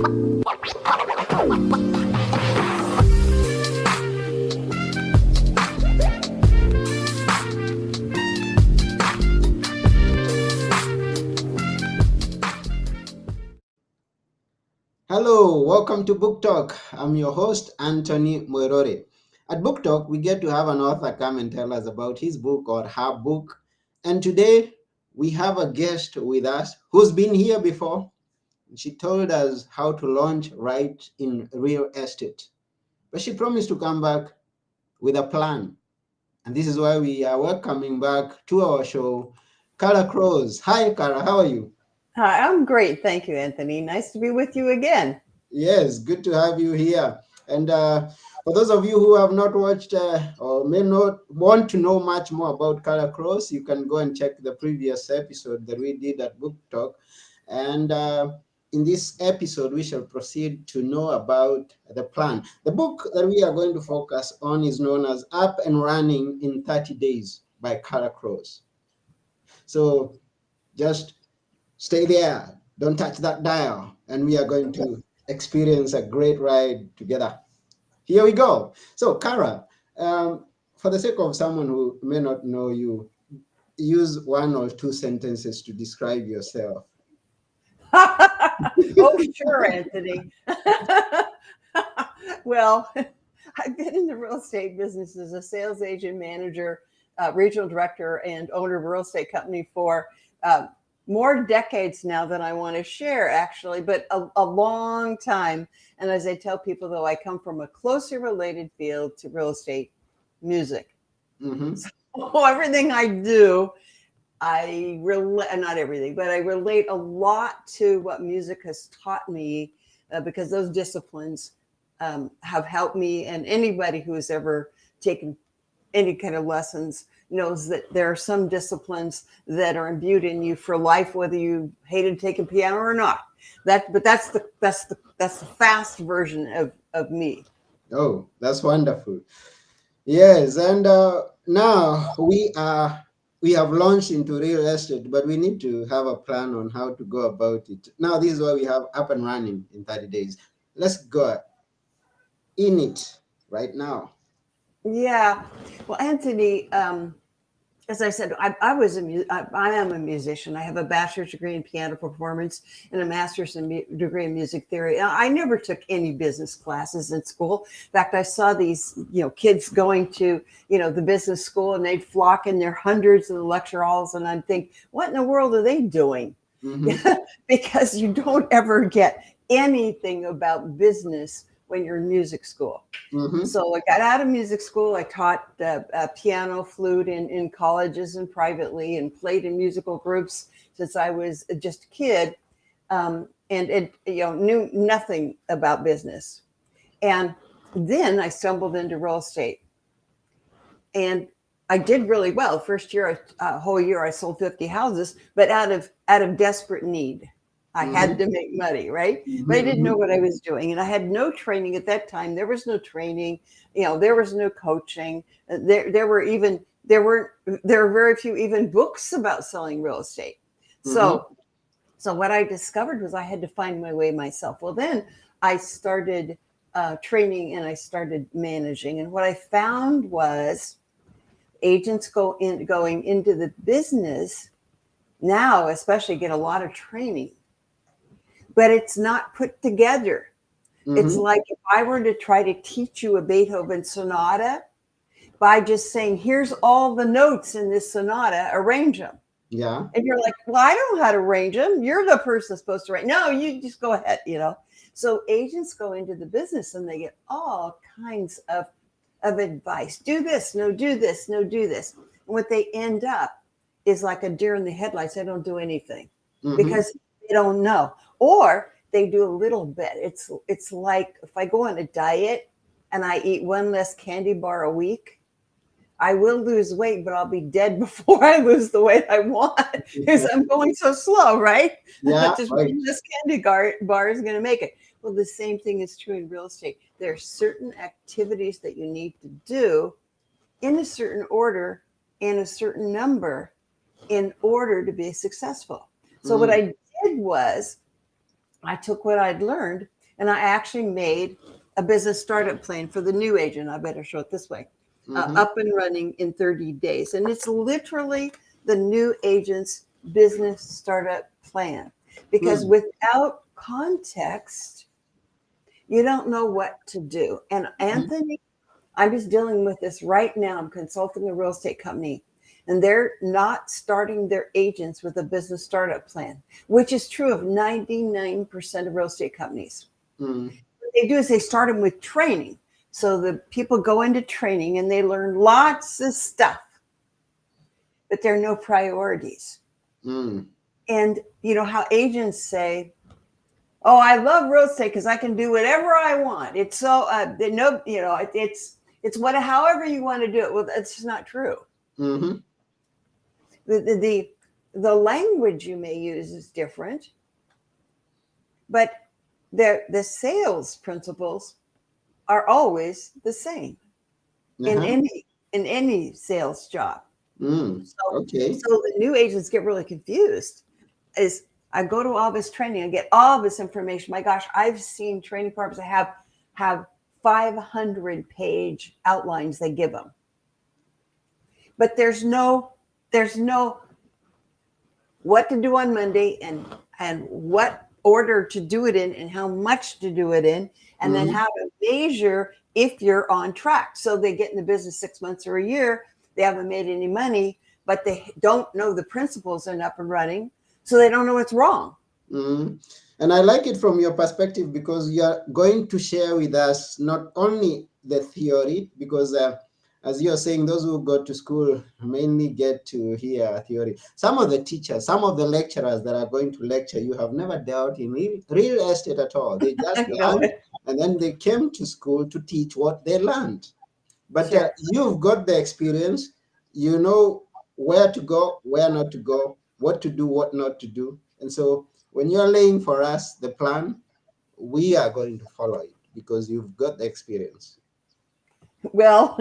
Hello, welcome to Book Talk. I'm your host, Anthony Moirore. At Book Talk, we get to have an author come and tell us about his book or her book. And today, we have a guest with us who's been here before. She told us how to launch right in real estate. But she promised to come back with a plan. And this is why we are welcoming back to our show, Carla Crows. Hi, Carla, how are you? Hi, I'm great. Thank you, Anthony. Nice to be with you again. Yes, good to have you here. And for those of you who have not watched or may not want to know much more about Color Cross, you can go and check the previous episode that we did at Book Talk. And in this episode, we shall proceed to know about the plan. The book that we are going to focus on is known as Up and Running in 30 Days by Color Cross. So just stay there. Don't touch that dial. And we are going to experience a great ride together. Here we go. So, Kara, for the sake of someone who may not know you, use one or two sentences to describe yourself. Oh, sure, Anthony. Well, I've been in the real estate business as a sales agent, manager, regional director, and owner of a real estate company for more decades now than I want to share, actually, but a long time. And as I tell people, though, I come from a closely related field to real estate, music. Mm-hmm. So everything I do, I relate, not everything, but I relate a lot to what music has taught me because those disciplines have helped me. And anybody who has ever taken any kind of lessons knows that there are some disciplines that are imbued in you for life, whether you hated taking piano or not. But that's the fast version of me. Oh, that's wonderful. Yes, and now we have launched into real estate, but we need to have a plan on how to go about it. Now, this is why we have Up and Running in 30 days. Let's go in it right now. Yeah. Well, Anthony, as I said, I am a musician. I have a bachelor's degree in piano performance and a master's degree in music theory. I never took any business classes in school. In fact, I saw these, kids going to, the business school, and they'd flock in their hundreds in the lecture halls, and I'd think, what in the world are they doing? Mm-hmm. Because you don't ever get anything about business when you're in music school. Mm-hmm. So I got out of music school. I taught piano, flute in colleges and privately, and played in musical groups since I was just a kid, and it knew nothing about business. And then I stumbled into real estate, and I did really well. First year, whole year, I sold 50 houses, but out of desperate need. I had to make money, right? But I didn't know what I was doing, and I had no training at that time. There was no training, there was no coaching. There were very few even books about selling real estate. So what I discovered was I had to find my way myself. Well, then I started training and I started managing, and what I found was agents going into the business now, especially, get a lot of training, but it's not put together. It's like if I were to try to teach you a Beethoven sonata by just saying, here's all the notes in this sonata, arrange them. Yeah. And you're like, well, I don't know how to arrange them. You're the person supposed to write. No, you just go ahead, So agents go into the business and they get all kinds of advice. Do this, no, do this, no, do this. And what they end up is like a deer in the headlights. They don't do anything because they don't know. Or they do a little bit. It's like if I go on a diet and I eat one less candy bar a week, I will lose weight, but I'll be dead before I lose the weight I want because I'm going so slow, right? Yeah. Just Right. one less candy bar is going to make it. Well, the same thing is true in real estate. There are certain activities that you need to do in a certain order and a certain number in order to be successful. So what I did was I took what I'd learned and I actually made a business startup plan for the new agent. I better show it this way. Mm-hmm. Up and running in 30 days. And it's literally the new agent's business startup plan. Because Mm, without context, you don't know what to do. And mhm, Anthony, I'm just dealing with this right now. I'm consulting a real estate company, and they're not starting their agents with a business startup plan, which is true of 99% of real estate companies. mm, What they do is they start them with training. So the people go into training and they learn lots of stuff, but there are no priorities. mm, And you know how agents say, "Oh, I love real estate because I can do whatever I want." It's so no, you know, it's what however you want to do it. Well, that's just not true. mhm, The language you may use is different, but the sales principles are always the same in uh-huh, any sales job. So okay. so the new agents get really confused. Is I go to all this training and get all this information. My gosh, I've seen training programs that have 500-page outlines they give them, but there's no what to do on Monday and what order to do it in and how much to do it in, and then Mhm, how to measure if you're on track. So they get in the business 6 months or a year, they haven't made any money, but they don't know the principles and up and running, so they don't know what's wrong. mhm. And I like it from your perspective because you are going to share with us not only the theory, because as you're saying, those who go to school mainly get to hear theory. Some of the teachers, some of the lecturers that are going to lecture you have never dealt in real estate at all. They just I know learned it. and then they came to school to teach what they learned. But Sure. you've got the experience, you know where to go, where not to go, what to do, what not to do. And so when you're laying for us the plan, we are going to follow it because you've got the experience. Well,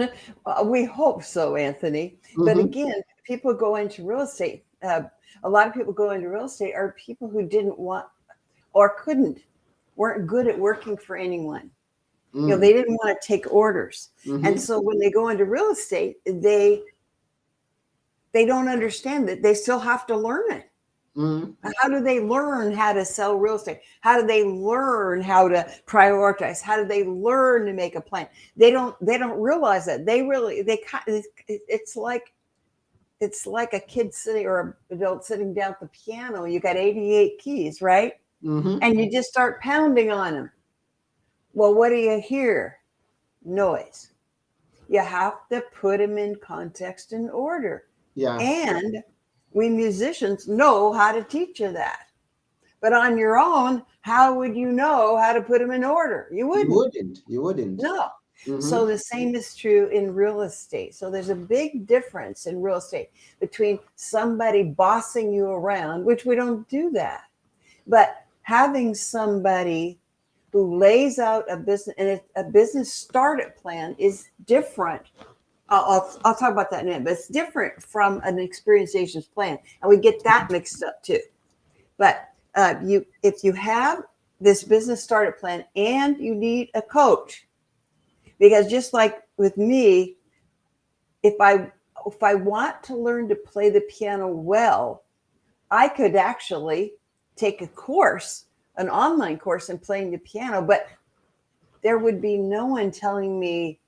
we hope so, Anthony. But Mm-hmm. again, people go into real estate. A lot of people go into real estate are people who didn't want or weren't good at working for anyone. You know, Mm. they didn't want to take orders. And Mm-hmm. so when they go into real estate, they don't understand that they still have to learn it. Mm. How do they learn how to sell real estate? How do they learn how to prioritize? How do they learn to make a plan? They don't realize that. It's like a kid sitting or an adult sitting down at the piano. You got 88 keys, right? Mm-hmm. And you just start pounding on them. Well, what do you hear? Noise. You have to put them in context and order. Yeah. And we musicians know how to teach you that. But on your own, how would you know how to put them in order? You You wouldn't. wouldn't. You wouldn't. No. Mm-hmm. So the same is true in real estate. So there's a big difference in real estate between somebody bossing you around, which we don't do that, but having somebody who lays out a business and a business startup plan is different. I'll talk about that in a minute, but it's different from an experienced agent's plan, and we get that mixed up too. But if you have this business startup plan and you need a coach, because just like with me, if I want to learn to play the piano well, I could actually take a course, an online course in playing the piano, but there would be no one telling me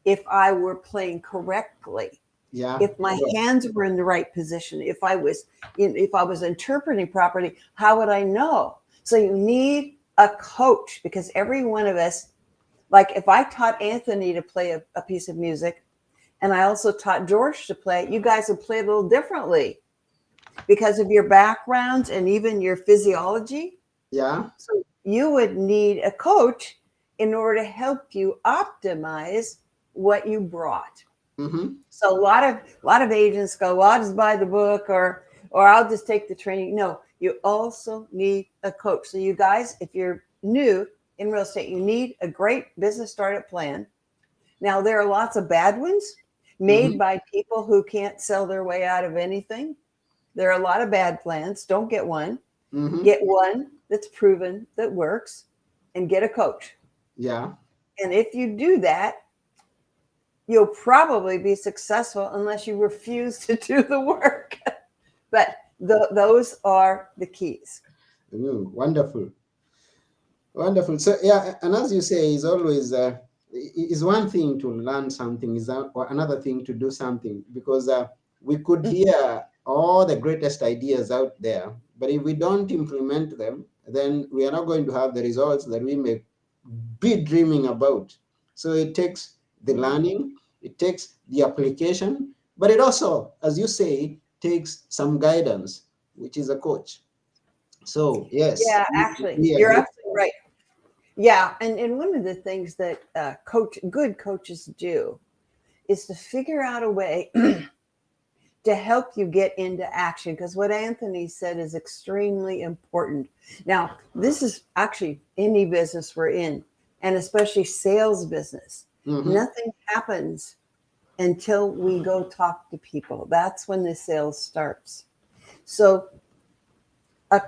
if I were playing correctly, Yeah. if my Sure. hands were in the right position, if I was interpreting properly. How would I know? So you need a coach, because every one of us, like if I taught Anthony to play a piece of music and I also taught George to play, you guys would play a little differently because of your backgrounds and even your physiology. Yeah. So you would need a coach in order to help you optimize what you brought. Mm-hmm. So a lot of agents go, well, I'll just buy the book or I'll just take the training. No, you also need a coach. So you guys, if you're new in real estate, you need a great business startup plan. Now there are lots of bad ones made Mm-hmm. by people who can't sell their way out of anything. There are a lot of bad plans. Don't get one. Mm-hmm. Get one that's proven that works and get a coach. Yeah. And if you do that, you'll probably be successful unless you refuse to do the work. But those are the keys. Wonderful. Wonderful. So yeah, and as you say, is always is one thing to learn something, is another thing to do something, because we could hear all the greatest ideas out there, but if we don't implement them, then we are not going to have the results that we may be dreaming about. So it takes the learning, it takes the application, but it also, as you say, takes some guidance, which is a coach. So yes, Yeah, actually, we you're agree. absolutely right. Yeah, and one of the things that good coaches do is to figure out a way to help you get into action, because what Anthony said is extremely important. Now, this is actually any business we're in, and especially sales business. Mm-hmm. Nothing happens until we go talk to people. That's when the sales starts. So a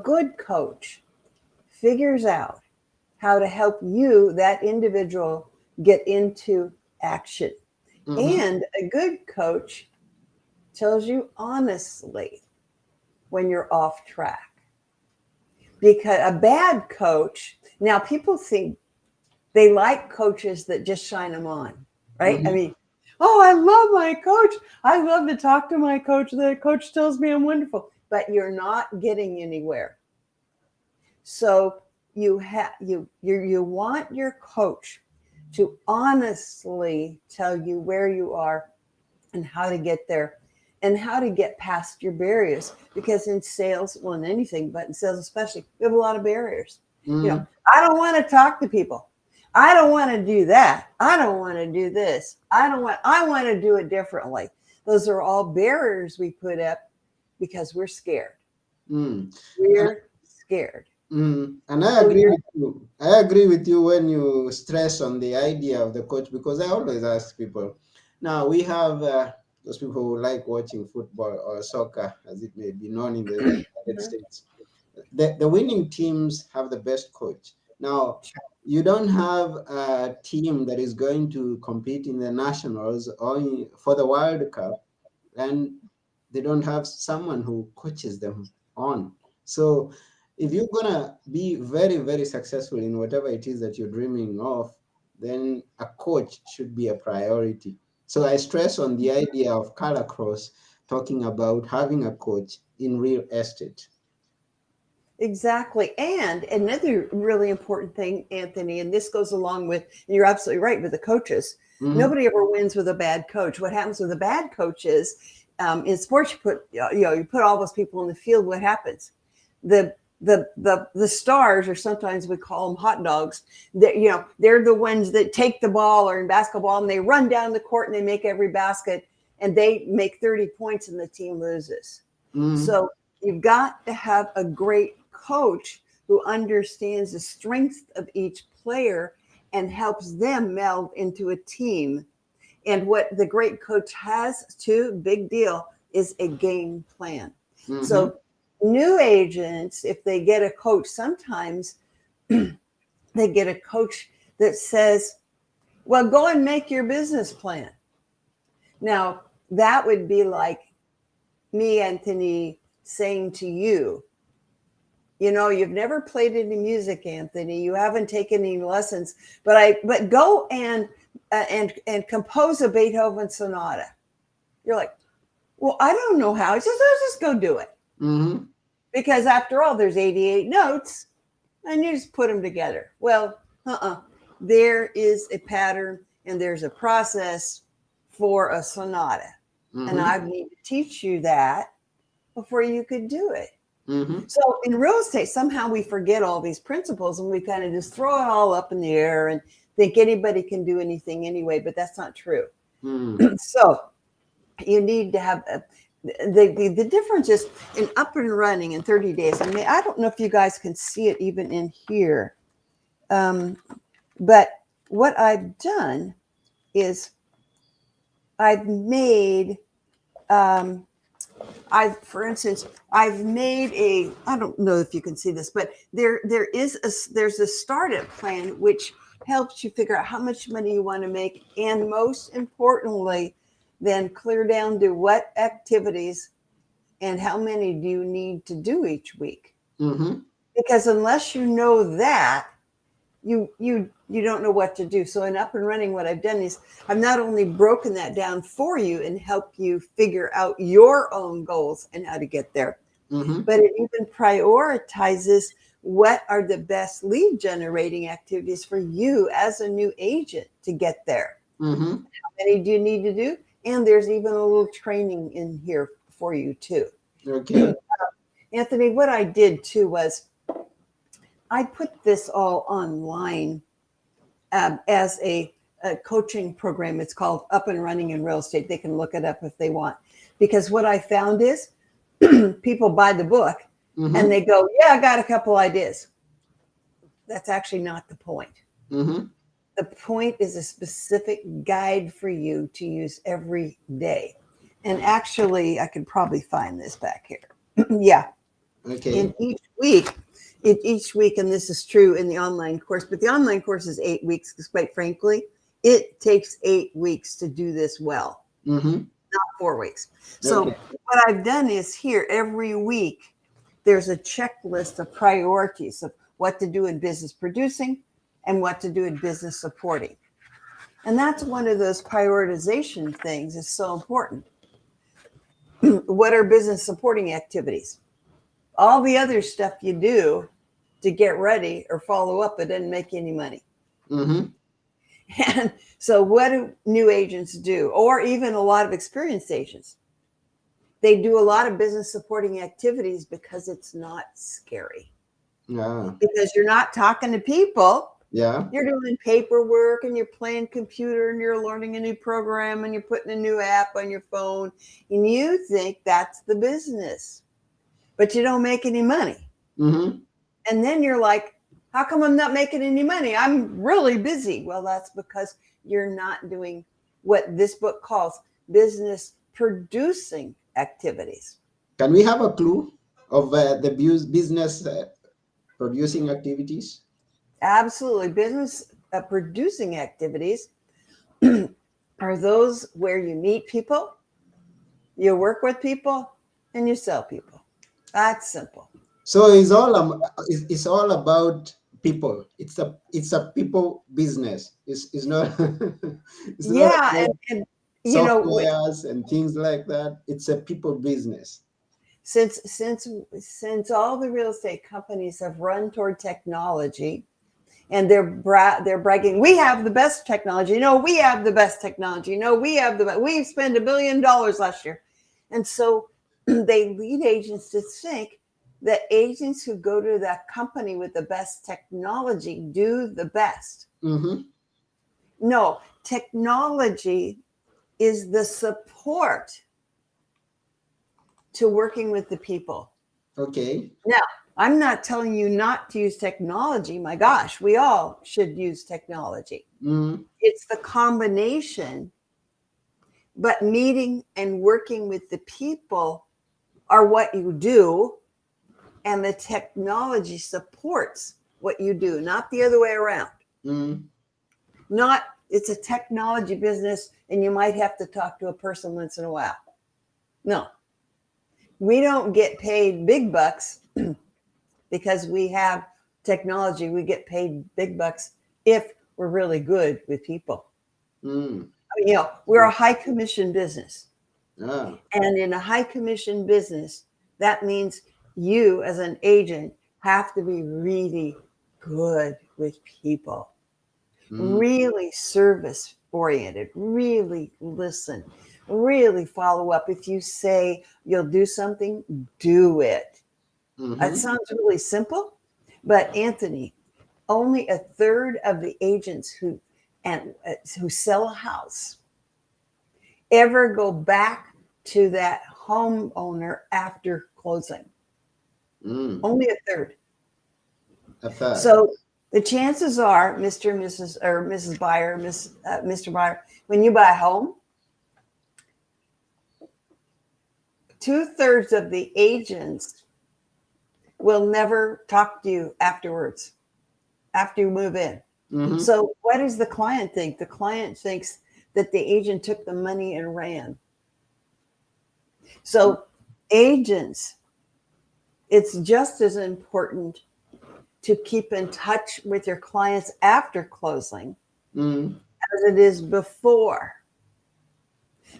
good coach figures out how to help you, that individual, get into action. Mm-hmm. And a good coach tells you honestly when you're off track. Because a bad coach, now people think they like coaches that just shine them on, right? I Mm-hmm. mean, oh, I love my coach. I love to talk to my coach. The coach tells me I'm wonderful, but you're not getting anywhere. So you want your coach to honestly tell you where you are and how to get there and how to get past your barriers, because in sales, well, in anything, but in sales especially, we have a lot of barriers. You know, Mm-hmm. I don't want to talk to people. I don't want to do that. I don't want to do this. I want to do it differently. Those are all barriers we put up because we're scared. Mm. And, We're scared. and I So agree you're with you. I agree with you when you stress on the idea of the coach, because I always ask people. Now we have those people who like watching football or soccer, as it may be known in the United States. The winning teams have the best coach. Now, you don't have a team that is going to compete in the nationals or for the World Cup, and they don't have someone who coaches them on. So, if you're gonna be very, very successful in whatever it is that you're dreaming of, then a coach should be a priority. So I stress on the idea of Carla Cross talking about having a coach in real estate. exactly. And another really important thing, Anthony, and this goes along with, you're absolutely right with the coaches. Mm-hmm. Nobody ever wins with a bad coach. What happens with a bad coach is, in sports, you put all those people in the field. What happens? The the stars, or sometimes we call them hot dogs. That they're the ones that take the ball, or in basketball, and they run down the court and they make every basket, and they make 30 points, and the team loses. Mm-hmm. So you've got to have a great coach who understands the strengths of each player and helps them meld into a team. And what the great coach has, too, big deal, is a game plan. Mm-hmm. So new agents, if they get a coach, sometimes they get a coach that says, well, go and make your business plan. Now, that would be like me, Anthony, saying to you, you've never played any music, Anthony. You haven't taken any lessons, but go and compose a Beethoven sonata. You're like, well, I don't know how. He says, let's just go do it. Mm-hmm. Because after all, there's 88 notes and you just put them together. Well, there is a pattern and there's a process for a sonata. And Mm-hmm. I need to teach you that before you could do it. Mm-hmm. So in real estate, somehow we forget all these principles and we kind of just throw it all up in the air and think anybody can do anything anyway, but that's not true. Mm-hmm. So you need to have the difference is in up and running in 30 days. I mean, I don't know if you guys can see it even in here. But what I've done is I've made For instance, I've made I don't know if you can see this, but there's a startup plan which helps you figure out how much money you want to make, and most importantly, then clear down to what activities and how many do you need to do each week. Mm-hmm. Because unless you know that, you don't know what to do. So in Up and Running, what I've done is I've not only broken that down for you and helped you figure out your own goals and how to get there, Mm-hmm. but it even prioritizes what are the best lead generating activities for you as a new agent to get there. Mm-hmm. How many do you need to do? And there's even a little training in here for you too. Okay. Anthony, what I did too was I put this all online as a coaching program. It's called Up and Running in Real Estate. They can look it up if they want. Because what I found is people buy the book and Mm-hmm. they go, yeah, I got a couple ideas. That's actually not the point. Mm-hmm. The point is a specific guide for you to use every day. And actually, I could probably find this back here. Yeah. Okay. In each week, and this is true in the online course, but the online course is 8 weeks because, quite frankly, it takes 8 weeks to do this well, Mm-hmm. not 4 weeks. So Okay. what I've done is here every week, there's a checklist of priorities of what to do in business producing and what to do in business supporting. And that's one of those prioritization things is so important. What are business supporting activities? All the other stuff you do to get ready or follow up, it doesn't make any money. Mm-hmm. And so, what do new agents do, or even a lot of experienced agents? They do a lot of business supporting activities because it's not scary. Yeah. Because you're not talking to people, Yeah. you're doing paperwork and you're playing computer and you're learning a new program and you're putting a new app on your phone, and you think that's the business, but you don't make any money. Mm-hmm. And then you're like, how come I'm not making any money? I'm really busy. Well, that's because you're not doing what this book calls business producing activities. Can we have a clue of the business producing activities? Absolutely. Business producing activities are those where you meet people, you work with people, and you sell people. That's simple. So it's all about people. It's a people business. It's not it's not Yeah. about And you know, softwares and things like that. It's a people business. since all the real estate companies have run toward technology, and they're bragging, we have the best technology. No, we have the best technology. No, we spent $1 billion last year. And so they lead agents to think that agents who go to that company with the best technology do the best. Mm-hmm. No, technology is the support to working with the people. Okay. Now, I'm not telling you not to use technology. My gosh, we all should use technology. Mm-hmm. It's the combination, but meeting and working with the people are what you do, and the technology supports what you do, not the other way around. Mm-hmm. Not it's a technology business and you might have to talk to a person once in a while. No, we don't get paid big bucks because we have technology. We get paid big bucks if we're really good with people. Mm-hmm. We're a high commission business. Ah. And in a high commission business, that means you as an agent have to be really good with people, Mm-hmm. really service oriented, really listen, really follow up. If you say you'll do something, do it. It Mm-hmm. sounds really simple, but Anthony, only a third of the agents who sell a house ever go back to that homeowner after closing. Mm. Only a third. A third. So the chances are, Mr. and Mrs. or Mrs. Buyer, Mr. Buyer, when you buy a home, 2/3 of the agents will never talk to you afterwards, after you move in. Mm-hmm. So what does the client think? The client thinks that the agent took the money and ran. So agents, it's just as important to keep in touch with your clients after closing as it is before,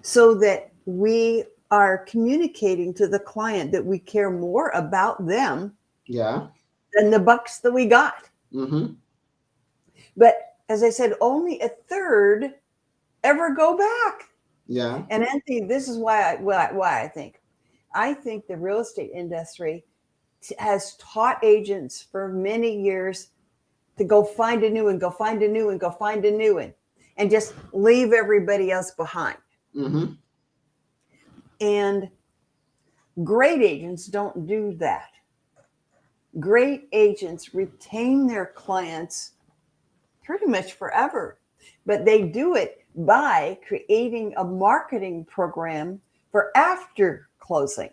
so that we are communicating to the client that we care more about them Yeah. than the bucks that we got. Mm-hmm. But as I said, only a third ever go back. Yeah. And Anthony, this is why I think the real estate industry has taught agents for many years to go find a new one, go find a new one, go find a new one, and just leave everybody else behind. Mm-hmm. And great agents don't do that. Great agents retain their clients pretty much forever, but they do it by creating a marketing program for after closing.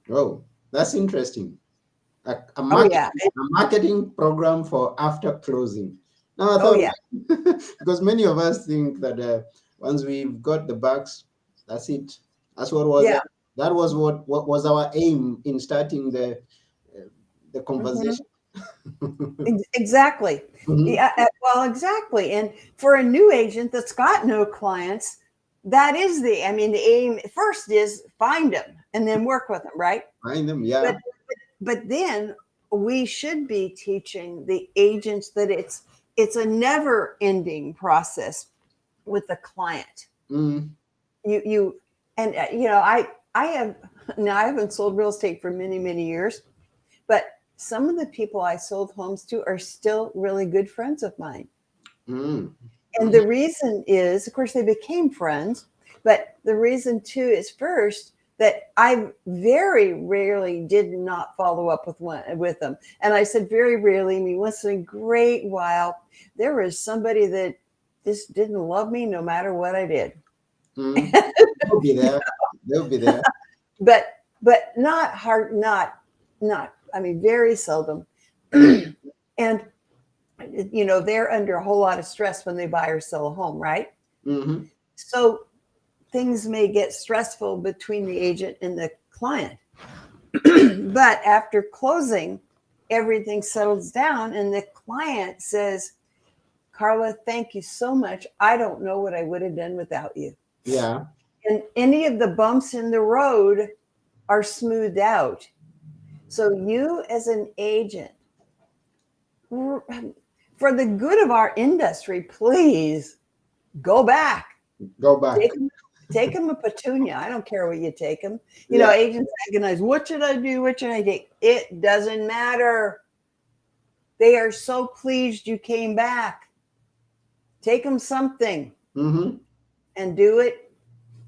Oh, that's interesting. A Oh yeah. marketing program for after closing. Now I Oh thought yeah. because many of us think that once we've got the bucks, that's it. That's what was Yeah. that was what was our aim in starting the Mhm. conversation. Exactly. Mhm. Yeah, well, exactly. And for a new agent that's got no clients, that is the aim first is find them and then work with them, right? Find them, But yeah. but then we should be teaching the agents that it's a never ending process with the client. Mm, You and I have now I haven't sold real estate for many years, but some of the people I sold homes to are still really good friends of mine. mm, And the reason is, of course, they became friends, but the reason too is first that I very rarely did not follow up with them. And I said very rarely, I mean once in a great while, there was somebody that just didn't love me no matter what I did. mm. They'll be there. They'll be there. But not hard, not I mean very seldom. And they're under a whole lot of stress when they buy or sell a home, right? Mm-hmm. So things may get stressful between the agent and the client. But after closing, everything settles down and the client says, Carla, thank you so much. I don't know what I would have done without you. Yeah. And any of the bumps in the road are smoothed out. So you as an agent, for the good of our industry, please go back. Go back. Take them a petunia. I don't care what you take them. Yeah. Agents agonize. What should I do? What should I take? It doesn't matter. They are so pleased you came back. Take them something Mm-hmm. and do it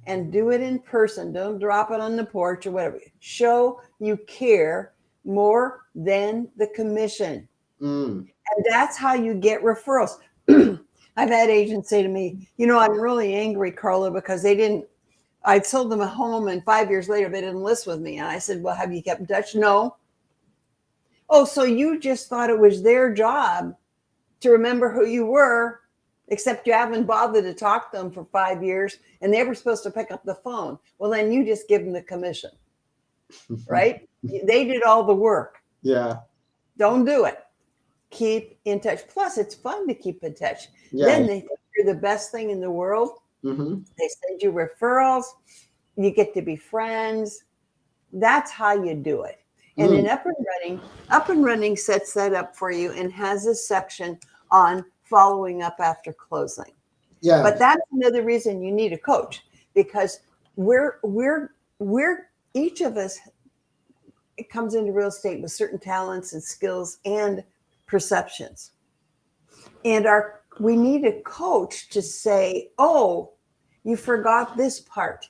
in person. Don't drop it on the porch or whatever. Show you care more than the commission. Mm. And that's how you get referrals. I've had agents say to me, I'm really angry, Carla, because I sold them a home and 5 years later they didn't list with me. And I said, well, have you kept in touch? No. Oh, so you just thought it was their job to remember who you were, except you haven't bothered to talk to them for 5 years and they were supposed to pick up the phone. Well, then you just give them the commission, right? They did all the work. Yeah. Don't do it. Keep in touch. Plus, it's fun to keep in touch. Yeah. Then they think you're the best thing in the world. Mm-hmm. They send you referrals. You get to be friends. That's how you do it. And in Up and Running sets that up for you and has a section on following up after closing. Yeah. But that's another reason you need a coach, because we're each of us comes into real estate with certain talents and skills and perceptions. And we need a coach to say, oh, you forgot this part.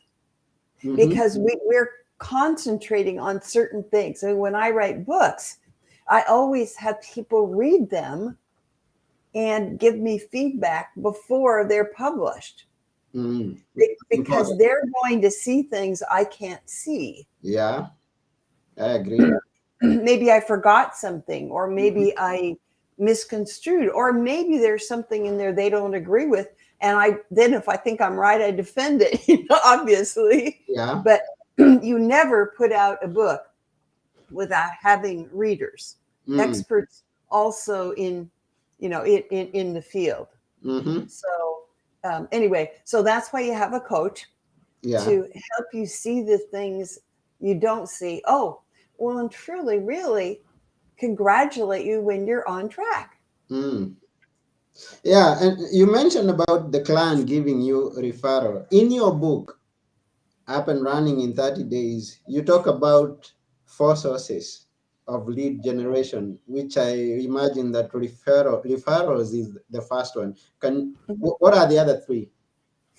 Mm-hmm. Because we're concentrating on certain things. And when I write books, I always have people read them and give me feedback before they're published. Mm. because Important. they're going to see things I can't see. Yeah, I agree. Maybe I forgot something, or Mhm. maybe I misconstrued, or maybe there's something in there they don't agree with. And then if I think I'm right, I defend it, obviously. Yeah. But you never put out a book without having readers, Mm. experts also in the field. Mm-hmm. So anyway, so that's why you have a coach Yeah. to help you see the things you don't see. Oh, well, and truly, really congratulate you when you're on track. Mm. Yeah, and you mentioned about the client giving you referral. In your book, Up and Running in 30 Days, you talk about four sources of lead generation, which I imagine that referrals is the first one. What are the other three?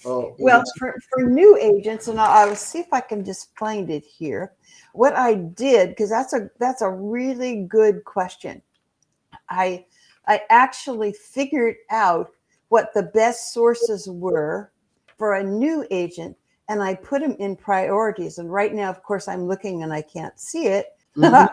Or is Well, it? for new agents, and I will see if I can just find it here. What I did, because that's a really good question. I I actually figured out what the best sources were for a new agent, and I put them in priorities. And right now, of course, I'm looking and I can't see it. Mhm.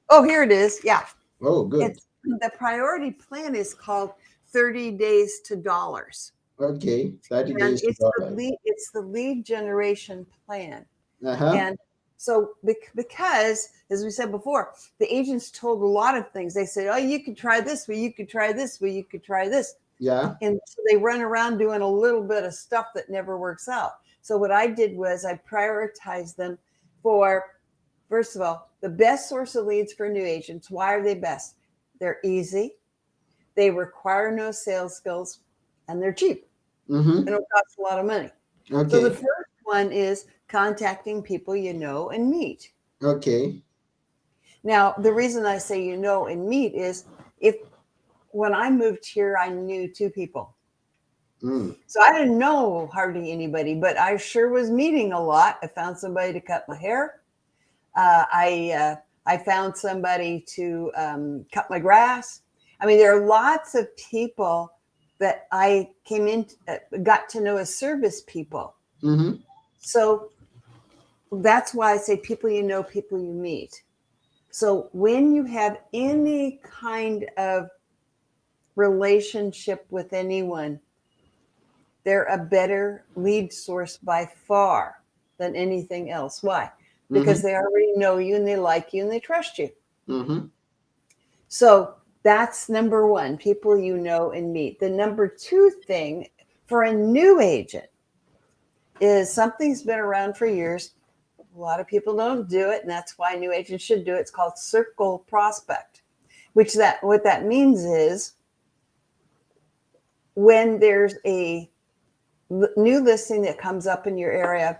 Oh, here it is. Yeah, Oh, good. it's the priority plan is called 30 Days to Dollars, Okay, 30 and days to dollars. it's the lead generation plan. Uh-huh. And so, because, as we said before, the agents told a lot of things. They said, oh, you could try this way, you could try this way, you could try this. Yeah. And so they run around doing a little bit of stuff that never works out. So, what I did was I prioritized them for, first of all, the best source of leads for new agents. Why are they best? They're easy, they require no sales skills, and they're cheap. Mm-hmm. They don't cost a lot of money. So, the Okay. first one is contacting people you know and meet. Okay. Now, the reason I say you know and meet is if when I moved here, I knew two people. Mm. So I didn't know hardly anybody, but I sure was meeting a lot. I found somebody to cut my hair. I found somebody to cut my grass. I mean, there are lots of people that I came in, got to know as service people. Mm-hmm. So that's why I say people you know, people you meet. So when you have any kind of relationship with anyone, they're a better lead source by far than anything else. Why? Mm-hmm. Because they already know you and they like you and they trust you. Mm-hmm. So that's number one, people you know and meet. The number two thing for a new agent is something's been around for years. A lot of people don't do it, and that's why new agents should do it. It's called circle prospect, which that what that means is when there's a new listing that comes up in your area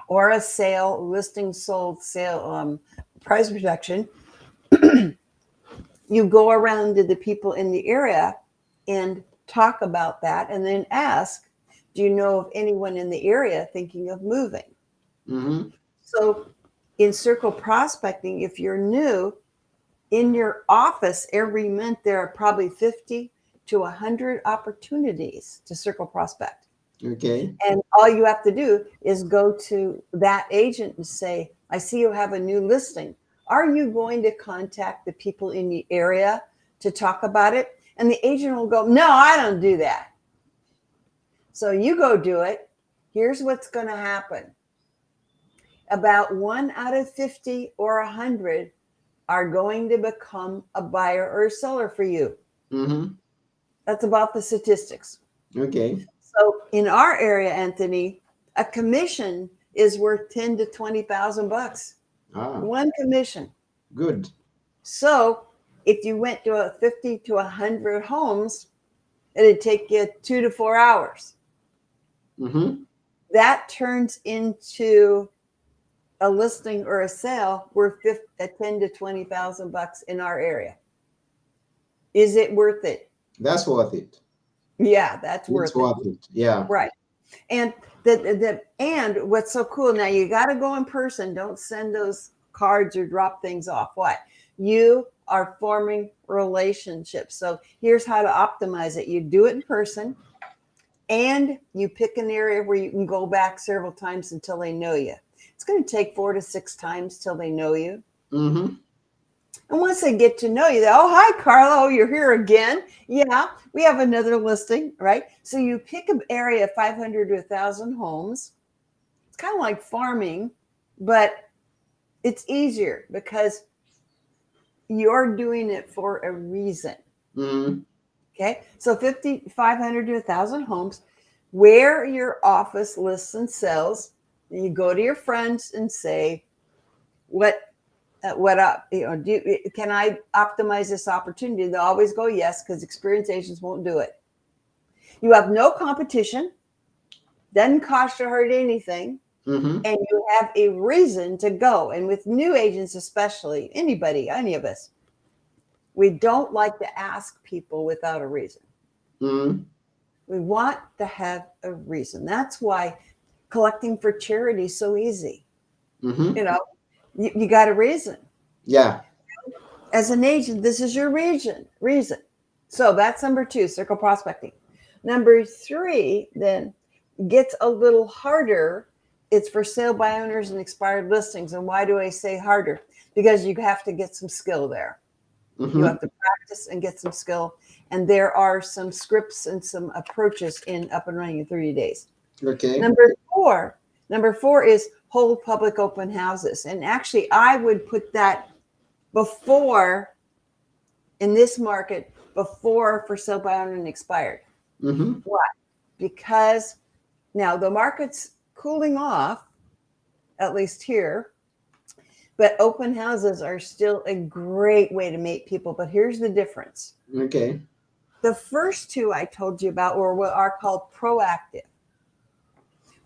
or a sale, listing sold, sale, price reduction, you go around to the people in the area and talk about that and then ask, do you know of anyone in the area thinking of moving? Mm-hmm. So in circle prospecting, if you're new, in your office every month, there are probably 50 to 100 opportunities to circle prospect. Okay. And all you have to do is go to that agent and say, I see you have a new listing. Are you going to contact the people in the area to talk about it? And the agent will go, no, I don't do that. So you go do it. Here's what's going to happen. About 1 out of 50 or 100 are going to become a buyer or a seller for you. Mm-hmm. That's about the statistics. Okay. So in our area, Anthony, a commission is worth 10 to 20,000 bucks. Ah, One commission. good. So if you went to a 50 to 100 homes, it'd take you 2 to 4 hours. Mm-hmm. That turns into a listing or a sale worth 10 to 20,000 bucks in our area. Is it worth it? That's worth it. Yeah, that's It's worth it. worth it. Yeah. Right. And and what's so cool now, you got to go in person. Don't send those cards or drop things off. Why? You are forming relationships. So here's how to optimize it. You do it in person. and you pick an area where you can go back several times until they know you. It's going to take 4 to 6 times till they know you. Mm-hmm. And once they get to know you, they, oh, hi, Carla. Oh, you're here again. Yeah, we have another listing, right? So you pick an area of 500 to 1,000 homes. It's kind of like farming, but it's easier because you're doing it for a reason. Mm-hmm. Okay. So 500 to 1,000 homes where your office lists and sells. And you go to your friends and say, what up? Can I optimize this opportunity? They'll always go yes, because experienced agents won't do it. You have no competition, doesn't cost you hardly anything, Mm-hmm. and you have a reason to go. And with new agents, especially anybody, any of us, we don't like to ask people without a reason. Mm-hmm. We want to have a reason. That's why collecting for charity is so easy. Mm-hmm. You know, you got a reason. Yeah. As an agent, this is your reason. So that's number 2, circle prospecting. Number 3 then gets a little harder. It's for sale by owners and expired listings. And why do I say harder? Because you have to get some skill there. You Mm-hmm. have to practice and get some skill. And there are some scripts and some approaches in up and running in 30 days. Okay. Number four is hold public open houses. And actually, I would put that before, in this market, before for sale by owner and expired. Mm-hmm. Why? Because now the market's cooling off, at least here, but open houses are still a great way to meet people. But here's the difference. Okay. The first 2 I told you about were what are called proactive.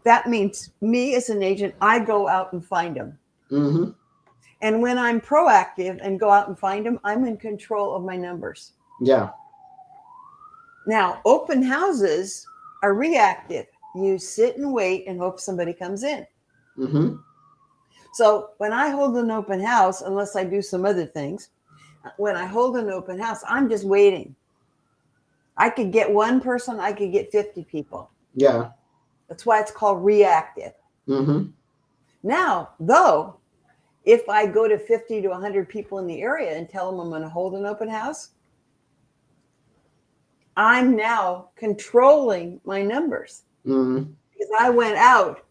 That means me as an agent, I go out and find them. Mm-hmm. And when I'm proactive and go out and find them, I'm in control of my numbers. Yeah. Now, open houses are reactive. You sit and wait and hope somebody comes in. Mm-hmm. So when I hold an open house, unless I do some other things, when I hold an open house, I'm just waiting. I could get one person, I could get 50 people. Yeah. That's why it's called reactive. Mm-hmm. Now, though, if I go to 50 to 100 people in the area and tell them I'm going to hold an open house, I'm now controlling my numbers Mm-hmm. because I went out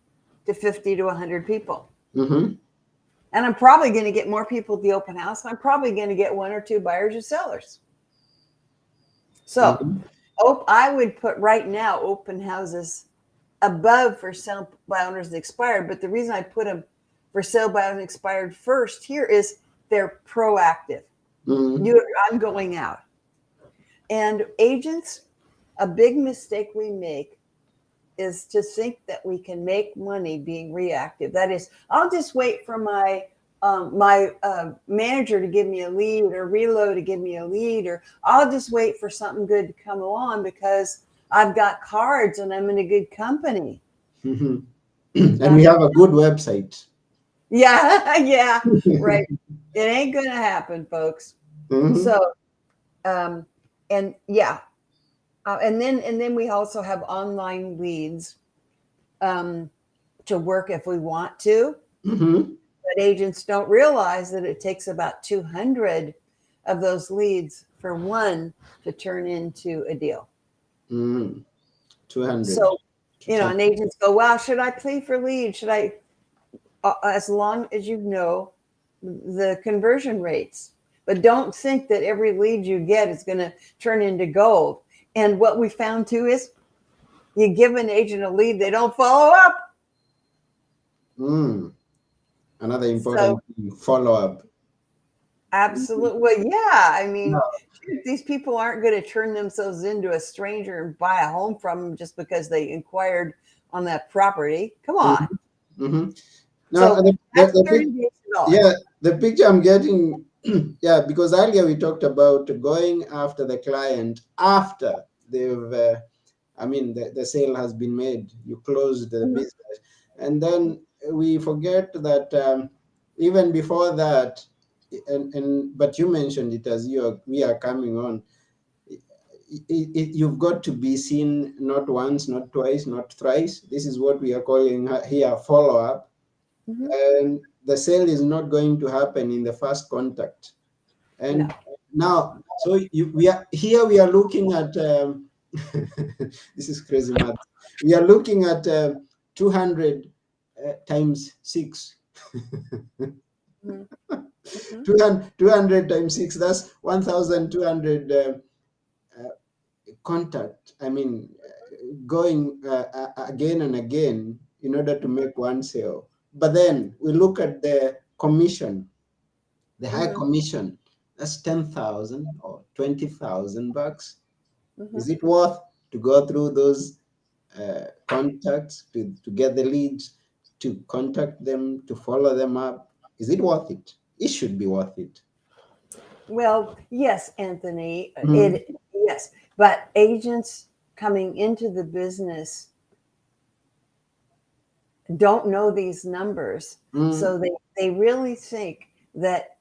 to 50 to 100 people. Mm-hmm. And I'm probably going to get more people at the open house. I'm probably going to get 1 or 2 buyers or sellers. So I would put right now open houses above for sale by owners and expired. But the reason I put them for sale by owners and expired first here is they're proactive. Mm-hmm. I'm going out. And agents, a big mistake we make is to think that we can make money being reactive. That is, I'll just wait for my manager to give me a lead, or reload to give me a lead, or I'll just wait for something good to come along because I've got cards and I'm in a good company. Mm-hmm. And we have a good website. Yeah, yeah, right. It ain't gonna happen, folks. Mm-hmm. So, and yeah, and then we also have online leads to work if we want to. Mm-hmm. But agents don't realize that it takes about 200 of those leads for one to turn into a deal. Mm-hmm. 200. So, and agents go, well, should I plead for leads? Should I, as long as you know the conversion rates. But don't think that every lead you get is going to turn into gold. And what we found too is you give an agent a lead, they don't follow up. Another important thing, follow up. Absolutely. Well, yeah. I mean, Yeah. these people aren't going to turn themselves into a stranger and buy a home from them just because they inquired on that property. Come on. Mm-hmm. So Now, that's $30 days. yeah, the picture I'm getting, yeah, because earlier we talked about going after the client after they've, the sale has been made, you closed the business. And then we forget that even before that, but you mentioned it as we are coming on, you've got to be seen not once, not twice, not thrice. This is what we are calling here follow up. Mhm. And the sale is not going to happen in the first contact. No. And now, so we are here. We are looking at this is crazy math. We are looking at 200 times six. Mhm. Mhm. 200 times six. That's 1,200 contact. I mean, going again and again in order to make one sale. But then we look at the commission, the high Mhm. commission. That's 10,000 or 20,000 bucks. Is Mhm. it worth to go through those contacts to get the leads, to contact them, to follow them up? Is it worth it? It should be worth it. Well, yes, Anthony, Mm, it yes, but agents coming into the business don't know these numbers. mm, So they really think that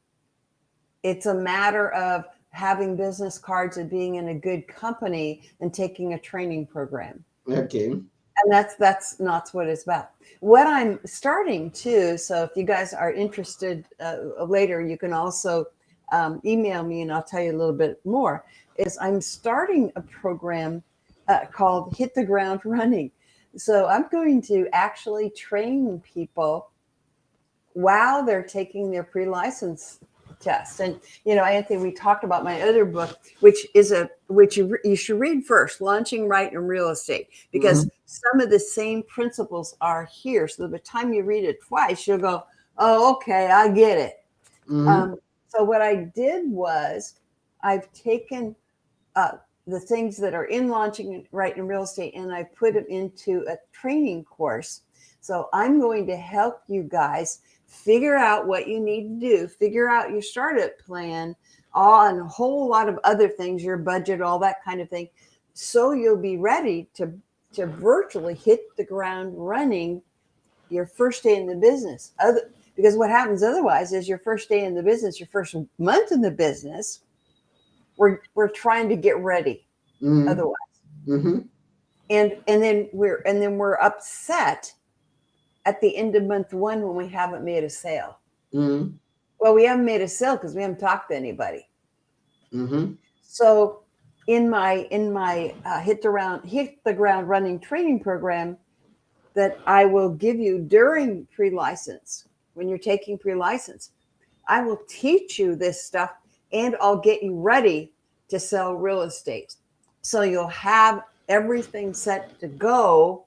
it's a matter of having business cards and being in a good company and taking a training program. okay. And that's not what it's about. What I'm starting to, so if you guys are interested later, you can also email me and I'll tell you a little bit more. Is I'm starting a program called Hit the Ground Running. So I'm going to actually train people while they're taking their pre-license test. And Anthony, we talked about my other book, which you should read first, Launching Right in Real Estate, Mhm, because some of the same principles are here. So by the time you read it twice, you'll go, oh, okay, I get it. mhm, So what I did was I've taken uh, the things that are in Launching Right in Real Estate and I put them into a training course. So I'm going to help you guys figure out what you need to do, figure out your startup plan, and a whole lot of other things, your budget, all that kind of thing. So you'll be ready to virtually hit the ground running your first day in the business. Because what happens otherwise is your first day in the business, your first month in the business, we're trying to get ready mhm, otherwise. mhm, And then we're upset at the end of month one when we haven't made a sale. mhm, Well, we haven't made a sale because we haven't talked to anybody. mhm, So in my hit the ground running training program that I will give you during pre-license, when you're taking pre-license, I will teach you this stuff and I'll get you ready to sell real estate. So you'll have everything set to go,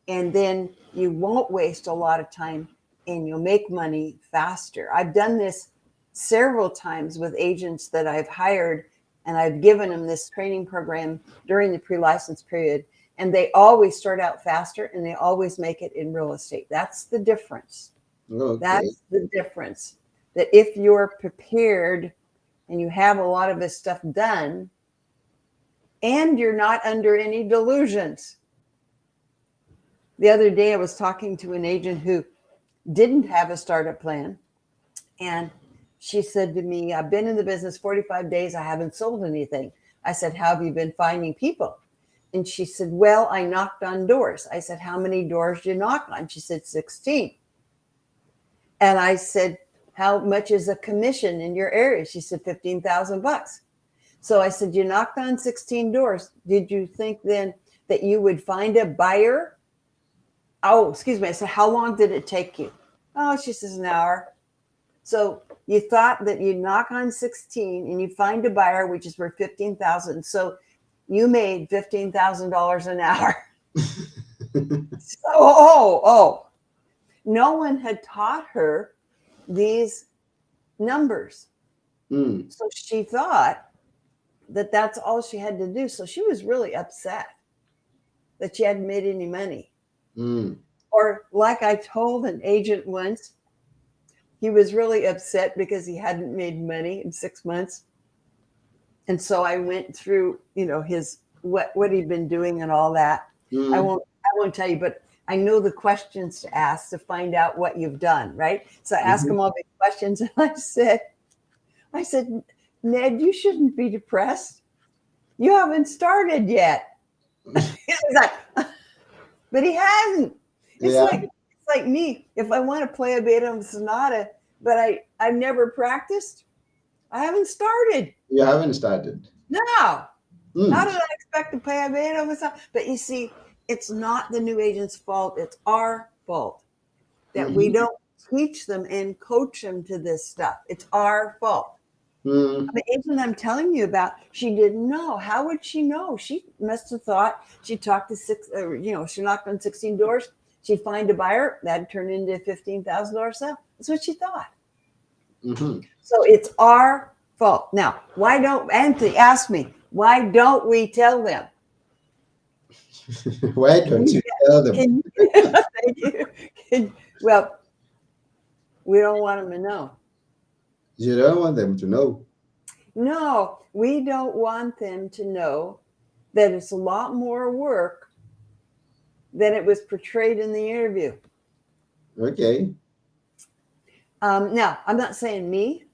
and then you won't waste a lot of time and you'll make money faster. I've done this several times with agents that I've hired, and I've given them this training program during the pre-license period, and they always start out faster and they always make it in real estate. That's the difference. okay. That's the difference. That if you're prepared and you have a lot of this stuff done and you're not under any delusions. The other day, I was talking to an agent who didn't have a startup plan. And she said to me, I've been in the business 45 days. I haven't sold anything. I said, how have you been finding people? And she said, well, I knocked on doors. I said, how many doors did you knock on? She said, 16. And I said, how much is a commission in your area? She said, 15,000 bucks. So I said, you knocked on 16 doors. Did you think then that you would find a buyer? Oh, excuse me. I said, how long did it take you? Oh, she says, an hour. So you thought that you'd knock on 16 and you find a buyer, which is worth 15,000. So you made $15,000 an hour. So, oh, no one had taught her these numbers. Mm, So she thought that that's all she had to do. So she was really upset that she hadn't made any money. mm, Or, like I told an agent once, he was really upset because he hadn't made money in 6 months. And so I went through, his what he'd been doing and all that. I mm, won't I won't tell you, but I know the questions to ask to find out what you've done, right? So I asked mhm, him all these questions, and I said, Ned, you shouldn't be depressed. You haven't started yet. It's like, but he hasn't. It's Yeah, like me. If I want to play a Beethoven sonata, but I've never practiced, I haven't started. you haven't started. No. How Mm. did I expect to pay a Beethoven sonata? But you see, it's not the new agent's fault. It's our fault that we Mm-hmm. don't teach them and coach them to this stuff. It's our fault. Mm. The agent I'm telling you about, she didn't know. How would she know? She must have thought she talked to she knocked on 16 doors. She'd find a buyer that'd turn into a $15,000 sale. That's what she thought. Mm-hmm. So it's our fault. Now, why don't Anthony ask me? Why don't we tell them? Why Can don't you you tell them? can thank you. Well, we don't want them to know. You don't want them to know. No, we don't want them to know that it's a lot more work than it was portrayed in the interview. Okay. Now, I'm not saying me.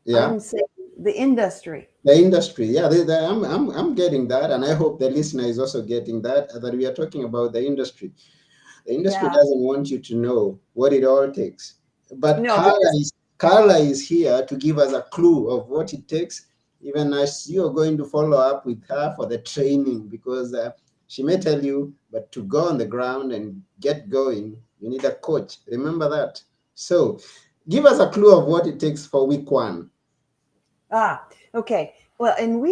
Yeah. I'm saying the industry. The industry. Yeah, I'm getting that, and I hope the listener is also getting that. That we are talking about the industry. The industry Yeah. doesn't want you to know what it all takes. But No, because Carla is here to give us a clue of what it takes, even as you're going to follow up with her for the training, because she may tell you, but to go on the ground and get going, you need a coach. Remember that. So give us a clue of what it takes for week one. okay. Well, and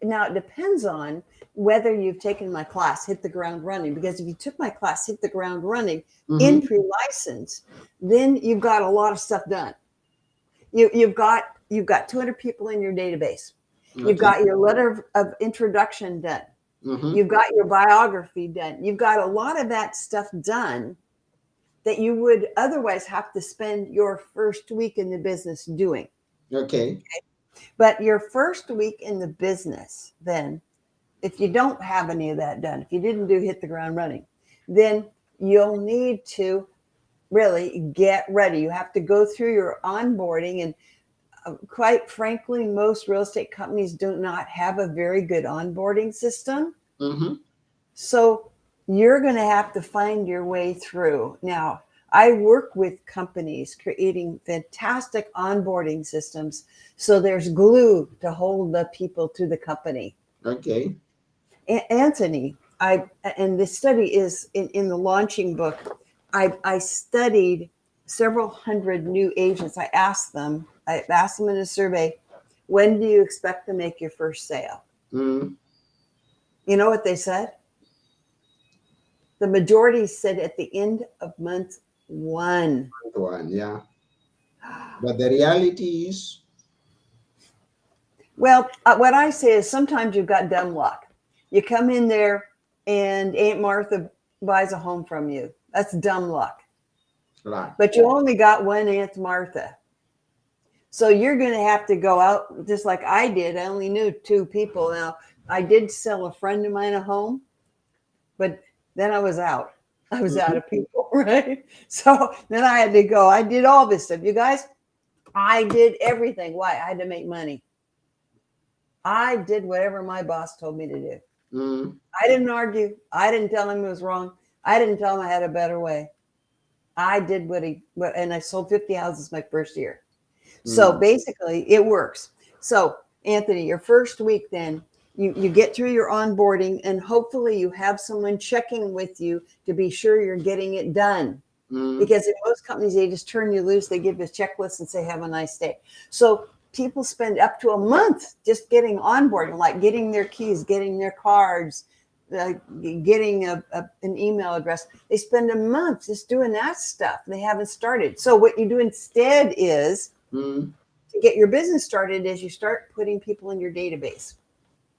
now it depends on whether you've taken my class, hit the ground running. Because if you took my class, hit the ground running in Mm-hmm. pre-license, then you've got a lot of stuff done. You've got 200 people in your database. You've Okay. got your letter of introduction done. Mm-hmm. You've got your biography done. You've got a lot of that stuff done that you would otherwise have to spend your first week in the business doing. Okay. But your first week in the business, then, if you don't have any of that done, if you didn't do hit the ground running, then you'll need to really get ready. You have to go through your onboarding. And quite frankly, most real estate companies do not have a very good onboarding system. Mm-hmm. So you're going to have to find your way through. Now, I work with companies creating fantastic onboarding systems so there's glue to hold the people to the company. Okay. Anthony, and the study is in the launching book. I studied several hundred new agents. I asked them in a survey, when do you expect to make your first sale? Mm. You know what they said? The majority said at the end of month one. One, yeah. But the reality is, Well, what I say is sometimes you've got dumb luck. You come in there and Aunt Martha buys a home from you. That's dumb luck. like, But you only got one Aunt Martha. So you're going to have to go out just like I did. I only knew two people. Now, I did sell a friend of mine a home, but then I was out. I was out mhm. of people, right? So then I had to go. I did all this stuff. You guys, I did everything. Why? I had to make money. I did whatever my boss told me to do. Mm. I didn't argue. I didn't tell him it was wrong. I didn't tell him I had a better way. I did and I sold 50 houses my first year. So Mm. basically, it works. So, Anthony, your first week, then you get through your onboarding, and hopefully, you have someone checking with you to be sure you're getting it done. Mm. Because in most companies, they just turn you loose, they give you a checklist and say, have a nice day. So, people spend up to a month just getting onboarding, like getting their keys, getting their cards, getting an email address. They spend a month just doing that stuff. They haven't started. So, what you do instead is, Mm. to get your business started, is you start putting people in your database,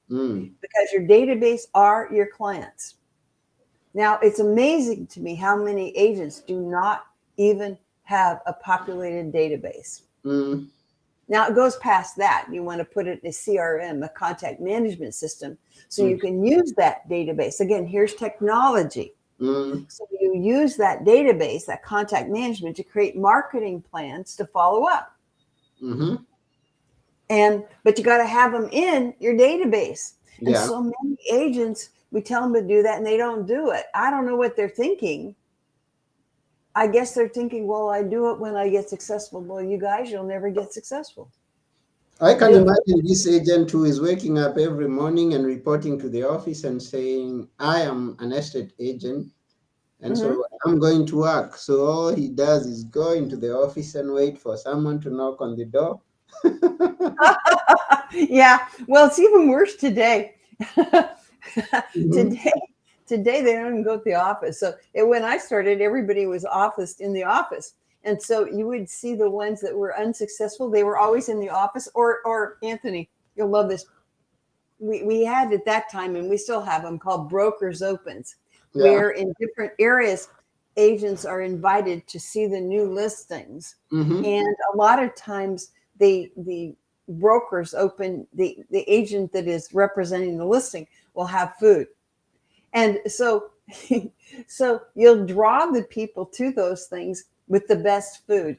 Mm. because your database are your clients. Now, it's amazing to me how many agents do not even have a populated database. Mm. Now, it goes past that. You want to put it in a CRM, a contact management system, so Mm. you can use that database. Again, here's technology. Mm. So you use that database, that contact management, to create marketing plans to follow up. Mm-hmm. But you got to have them in your database. And Yeah. so many agents, we tell them to do that and they don't do it. I don't know what they're thinking. I guess they're thinking, well, I do it when I get successful. Well, you guys, you'll never get successful. I can Do it. imagine this agent who is waking up every morning and reporting to the office and saying, I am an estate agent, and Mhm. so I'm going to work. So all he does is go into the office and wait for someone to knock on the door. Yeah. Well, it's even worse today. Mhm. today, today they don't even go to the office. So when I started, everybody was officed in the office, and so you would see the ones that were unsuccessful. They were always in the office. Or Anthony, you'll love this. We had at that time, and we still have them called brokers opens, Yeah. where in different areas, agents are invited to see the new listings, Hmm. and a lot of times the brokers open the agent that is representing the listing will have food, and so so you'll draw the people to those things with the best food,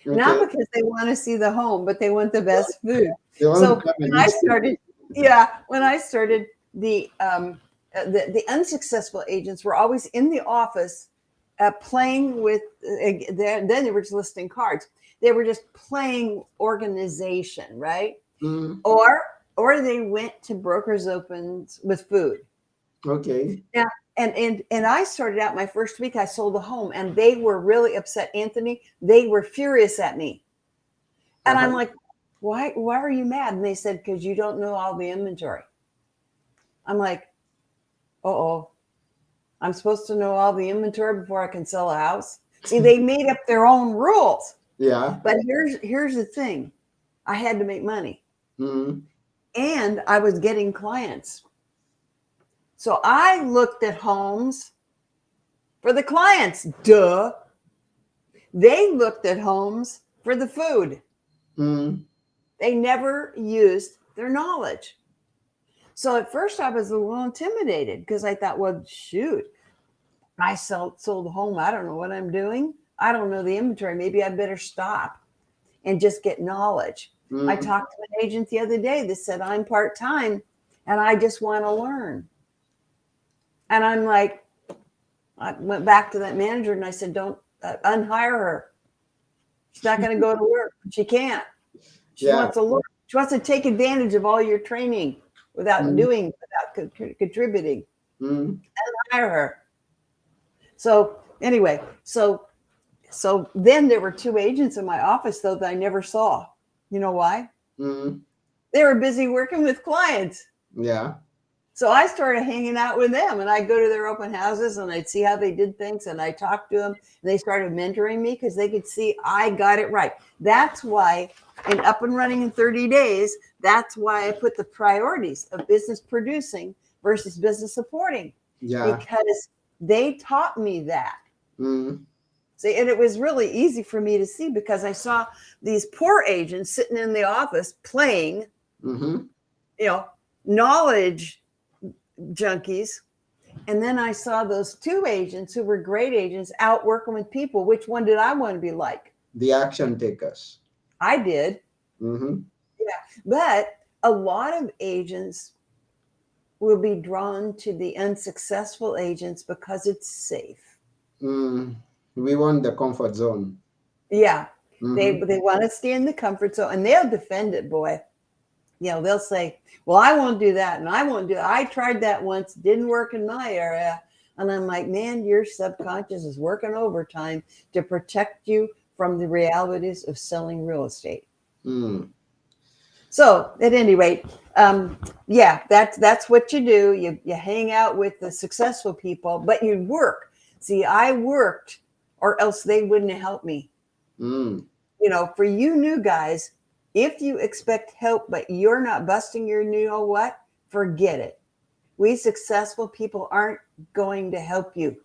not Okay. because they want to see the home, but they want the best food. They want to So come and when I eat food. started, yeah, when I started, the unsuccessful agents were always in the office playing with. Then they were just listing cards. They were just playing organization, right? Mm, Or or they went to brokers opens with food. okay. Yeah, and I started out my first week. I sold a home, and they were really upset. Anthony, they were furious at me, and I'm Uh-huh. like, why are you mad? And they said, because you don't know all the inventory. I'm like, oh, I'm supposed to know all the inventory before I can sell a house. See, they made up their own rules. Yeah. But here's the thing: I had to make money, Mm, and I was getting clients. So I looked at homes for the clients. Duh. They looked at homes for the food. mm, They never used their knowledge. So at first I was a little intimidated because I thought, well, shoot, sold a home. I don't know what I'm doing. I don't know the inventory. Maybe I better stop and just get knowledge. I mm. talked to an agent the other day that said, I'm part time and I just want to learn. And I'm like, I went back to that manager and I said, don't unhire her. She's not going to go to work. She can't. She Yeah. wants to learn. She wants to take advantage of all your training Mm, without contributing. mm, Hire her. So anyway, so then there were two agents in my office though that I never saw. You know why? mm. They were busy working with clients. Yeah. So I started hanging out with them, and I'd go to their open houses and I'd see how they did things, and I talked to them, and they started mentoring me because they could see I got it right. That's why in Up and Running in 30 Days, that's why I put the priorities of business producing versus business supporting, Yeah. because they taught me that. Mm, See, and it was really easy for me to see because I saw these poor agents sitting in the office playing, mm-hmm. you know, knowledge junkies. And then I saw those two agents who were great agents out working with people. Which one did I want to be like? The action takers. I did. Mm-hmm. Yeah. But a lot of agents will be drawn to the unsuccessful agents because it's safe. Mm. We want the comfort zone. Yeah. Mm-hmm. They want to stay in the comfort zone and they'll defend it, boy. They'll say, well, I won't do that. And I won't do it. I tried that once, didn't work in my area. And I'm like, man, your subconscious is working overtime to protect you from the realities of selling real estate. Mm. So at any rate, yeah, that's what you do. You hang out with the successful people, but you work. See, I worked, or else they wouldn't have helped me. Mm. For you new guys, if you expect help, but you're not busting your, what, forget it. We successful people aren't going to help you.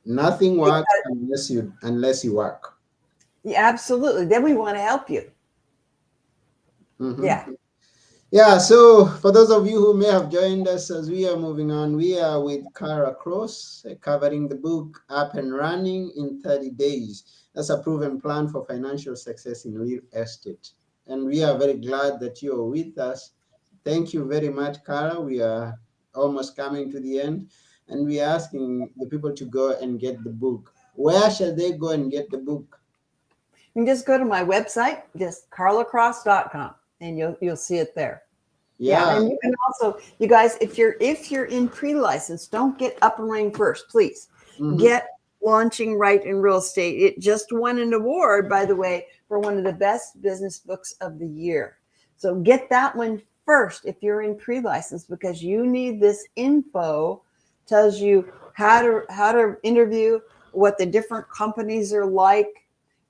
Nothing works Because, unless you work. yeah, absolutely. Then we want to help you. Mm-hmm. Yeah. Yeah, so for those of you who may have joined us as we are moving on, we are with Carla Cross, covering the book Up and Running in 30 Days. That's a proven plan for financial success in real estate. And we are very glad that you are with us. Thank you very much, Carla. We are almost coming to the end, and we are asking the people to go and get the book. Where shall they go and get the book? You can just go to my website, just carlacross.com, and you'll see it there. Yeah, Yeah. and you can also, you guys, if you're in pre-license, don't get up and running first, please. Mm-hmm. Get Launching Right in Real Estate. It just won an award, by the way, for one of the best business books of the year. So get that one first if you're in pre-license, because you need this info. Tells you how to interview, what the different companies are like,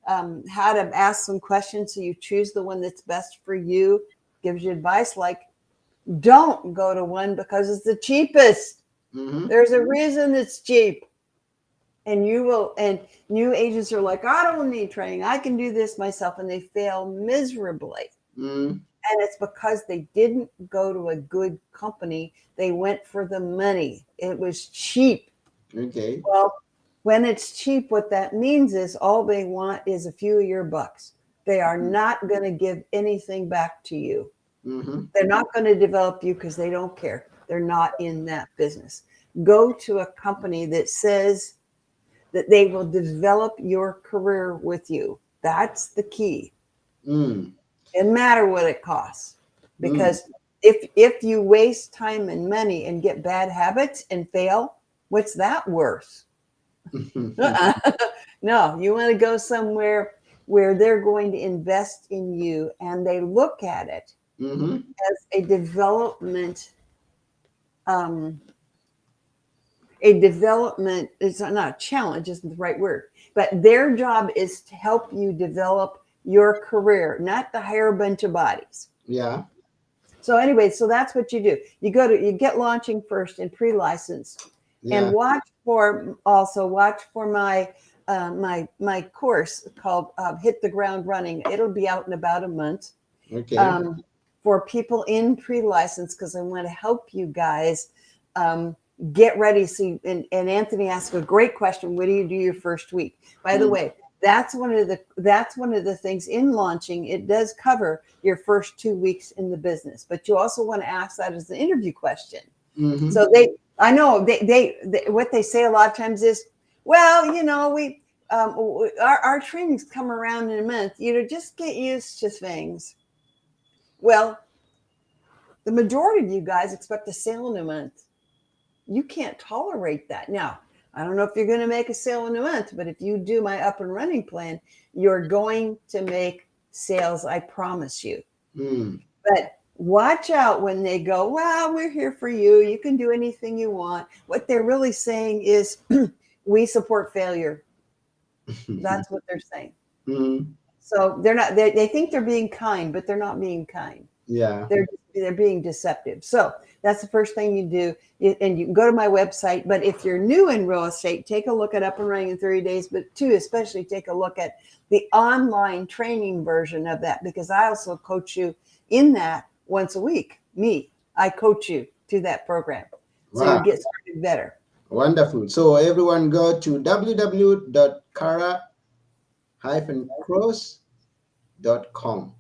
how to ask some questions so you choose the one that's best for you. Gives you advice like, don't go to one because it's the cheapest. Mm-hmm. There's a reason it's cheap. And new agents are like, I don't need training. I can do this myself. And they fail miserably. Mm-hmm. And it's because they didn't go to a good company. They went for the money. It was cheap. Okay. Well, when it's cheap, what that means is all they want is a few of your bucks. They are not going to give anything back to you. Mm-hmm. They're not going to develop you because they don't care. They're not in that business. Go to a company that says that they will develop your career with you. That's the key. Mm. It doesn't matter what it costs. Mm. Because if you waste time and money and get bad habits and fail, what's that worth? No, you want to go somewhere where they're going to invest in you and they look at it Mm-hmm. as a development. Um, a development is not a challenge, isn't the right word, but their job is to help you develop your career, not to hire a bunch of bodies. Yeah. So anyway, so that's what you do. You get Launching first in pre-license, and Yeah. watch for my course called Hit the Ground Running. It'll be out in about a month. Okay. For people in pre-license, because I want to help you guys get ready. See, and Anthony asked a great question. What do you do your first week? By the Mm. way, that's one of the things in Launching. It does cover your first 2 weeks in the business, but you also want to ask that as the interview question. Mm-hmm. So I know they what they say a lot of times is, well, we our trainings come around in a month. Just get used to things. Well, the majority of you guys expect a sale in a month. You can't tolerate that. Now, I don't know if you're going to make a sale in a month, but if you do my up and running plan, you're going to make sales. I promise you. Mm. But watch out when they go, well, we're here for you. You can do anything you want. What they're really saying is, we support failure. That's what they're saying. Mm. So they're not, they think they're being kind, but they're not being kind. Yeah. They're being deceptive. So that's the first thing you do. And you can go to my website. But if you're new in real estate, take a look at Up and Running in 30 Days. But especially take a look at the online training version of that, because I also coach you in that once a week. I coach you through that program. So you Wow. get started better. Wonderful. So everyone go to www.cara-cross.com.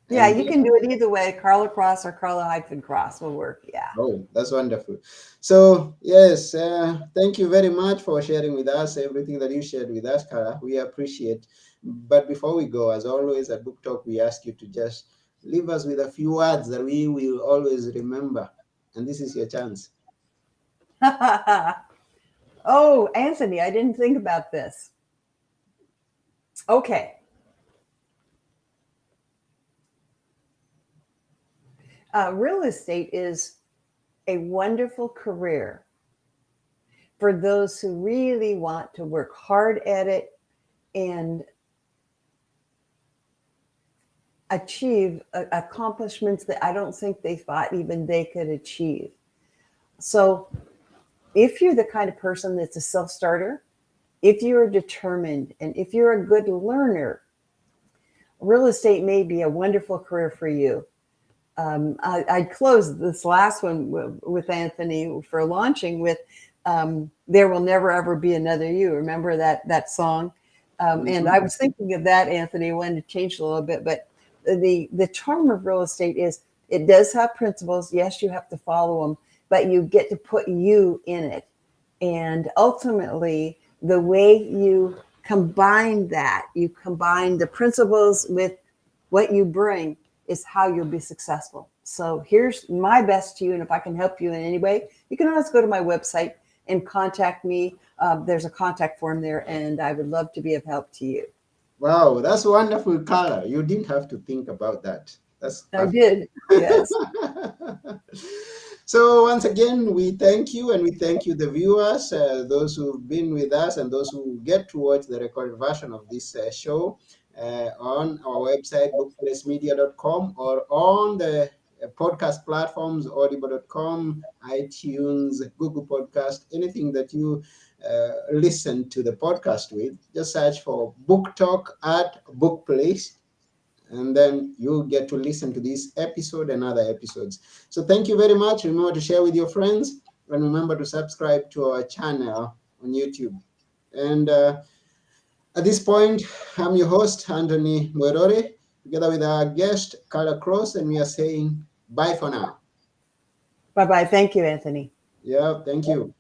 Yeah, And you can do it either way. Carla Cross or Carla-Cross will work. Yeah. oh, that's wonderful. So yes, thank you very much for sharing with us everything that you shared with us, Cara. We appreciate. But before we go, as always at Book Talk, we ask you to just leave us with a few words that we will always remember. And this is your chance. Oh, Anthony, I didn't think about this. Okay. Real estate is a wonderful career for those who really want to work hard at it and achieve accomplishments that I don't think they thought even they could achieve. So if you're the kind of person that's a self-starter, if you're determined, and if you're a good learner, real estate may be a wonderful career for you. I closed this last one with Anthony for Launching with "There Will Never Ever Be Another You." Remember that song? And I was thinking of that, Anthony. I wanted to change a little bit, but the charm of real estate is It does have principles. Yes, you have to follow them, but you get to put you in it. And ultimately, the way you combine that, you combine the principles with what you bring, is how you'll be successful. So here's my best to you. And if I can help you in any way, you can always go to my website and contact me. There's a contact form there, and I would love to be of help to you. Wow, that's wonderful, Carla. You didn't have to think about that. That's I perfect. did. Yes. So once again, we thank you, and we thank you, the viewers, those who've been with us, and those who get to watch the recorded version of this show on our website, bookplacemedia.com, or on the podcast platforms, audible.com, iTunes, Google Podcast, anything that you listen to the podcast with. Just search for Book Talk at Bookplace, and then you'll get to listen to this episode and other episodes. So thank you very much. Remember to share with your friends, and remember to subscribe to our channel on YouTube. And at this point, I'm your host, Anthony Mwerore, together with our guest, Carla Cross, and we are saying bye for now. Bye bye. Thank you, Anthony. Yeah, thank you.